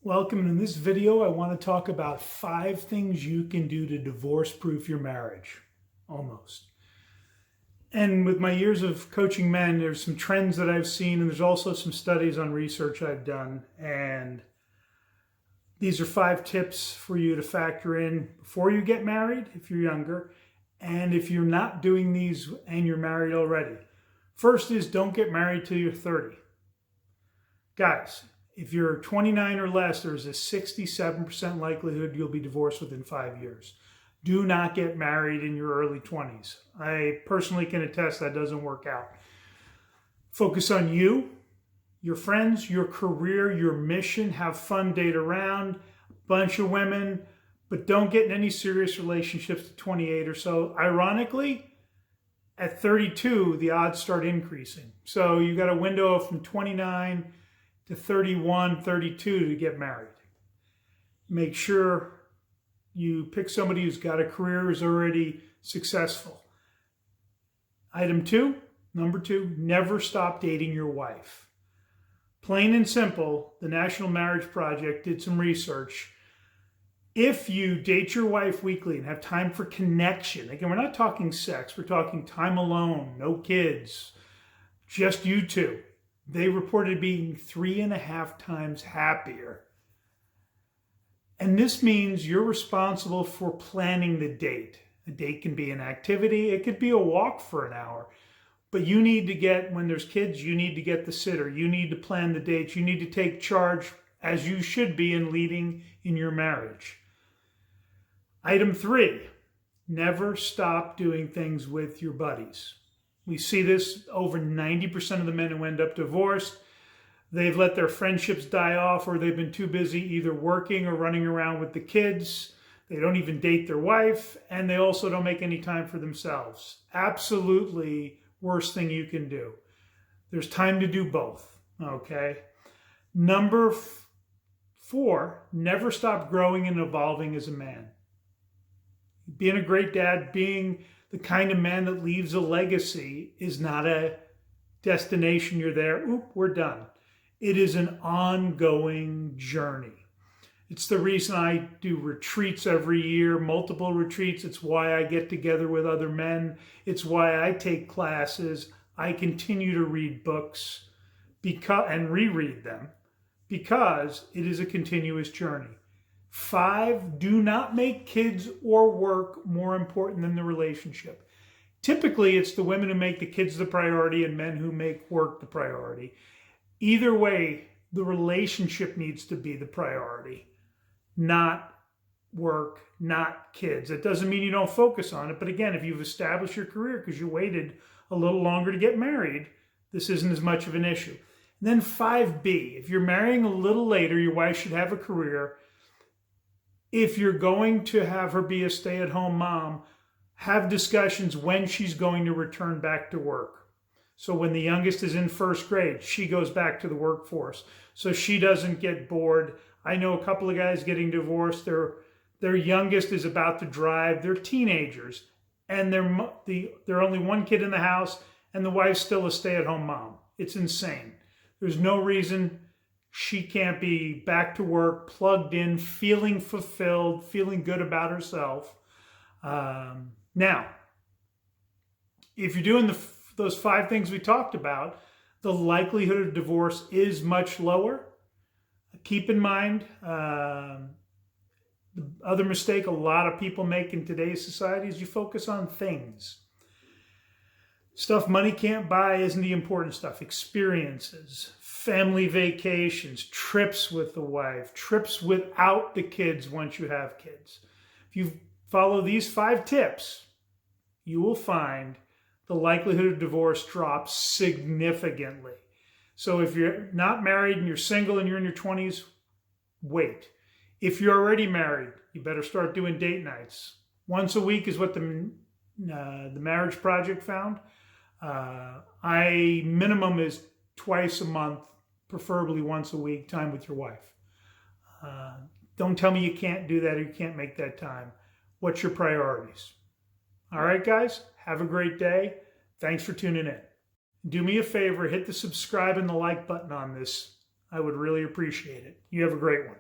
Welcome. In this video, I want to talk about 5 things you can do to divorce-proof your marriage. Almost. And with my years of coaching men, there's some trends that I've seen, and there's also some studies on research I've done. And these are 5 tips for you to factor in before you get married, if you're younger, and if you're not doing these and you're married already. First is don't get married till you're 30. Guys, if you're 29 or less, there's a 67% likelihood you'll be divorced within 5 years. Do not get married in your early 20s. I personally can attest that doesn't work out. Focus on you, your friends, your career, your mission. Have fun, date around, bunch of women, but don't get in any serious relationships at 28 or so. Ironically, at 32, the odds start increasing. So you got a window from 29 to 31, 32 to get married. Make sure you pick somebody who's got a career, who's already successful. Number two, never stop dating your wife. Plain and simple, the National Marriage Project did some research. If you date your wife weekly and have time for connection, again, we're not talking sex, we're talking time alone, no kids, just you two. They reported being 3.5 times happier. And this means you're responsible for planning the date. A date can be an activity. It could be a walk for an hour. But you need to get, when there's kids, you need to get the sitter. You need to plan the dates. You need to take charge, as you should be in leading in your marriage. Item 3, never stop doing things with your buddies. We see this over 90% of the men who end up divorced. They've let their friendships die off, or they've been too busy either working or running around with the kids. They don't even date their wife, and they also don't make any time for themselves. Absolutely worst thing you can do. There's time to do both, okay? Number 4, never stop growing and evolving as a man. Being a great dad, being the kind of man that leaves a legacy is not a destination. You're there, we're done. It is an ongoing journey. It's the reason I do retreats every year, multiple retreats. It's why I get together with other men. It's why I take classes. I continue to read books and reread them because it is a continuous journey. 5, do not make kids or work more important than the relationship. Typically, it's the women who make the kids the priority and men who make work the priority. Either way, the relationship needs to be the priority, not work, not kids. It doesn't mean you don't focus on it, but again, if you've established your career because you waited a little longer to get married, this isn't as much of an issue. And then 5B, if you're marrying a little later, your wife should have a career. If you're going to have her be a stay-at-home mom, have discussions when she's going to return back to work. So when the youngest is in 1st grade, she goes back to the workforce so she doesn't get bored. I know a couple of guys getting divorced. Their youngest is about to drive. They're teenagers, and they're only one kid in the house, and the wife's still a stay-at-home mom. It's insane. There's no reason she can't be back to work, plugged in, feeling fulfilled, feeling good about herself. Now, if you're doing those 5 things we talked about, the likelihood of divorce is much lower. Keep in mind, the other mistake a lot of people make in today's society is you focus on things. Stuff money can't buy isn't the important stuff. Experiences, family vacations, trips with the wife, trips without the kids once you have kids. If you follow these 5 tips, you will find the likelihood of divorce drops significantly. So if you're not married and you're single and you're in your 20s, wait. If you're already married, you better start doing date nights. Once a week is what the Marriage Project found. Minimum is twice a month, preferably once a week, time with your wife. Don't tell me you can't do that or you can't make that time. What's your priorities? All right, guys, have a great day. Thanks for tuning in. Do me a favor, hit the subscribe and the like button on this. I would really appreciate it. You have a great one.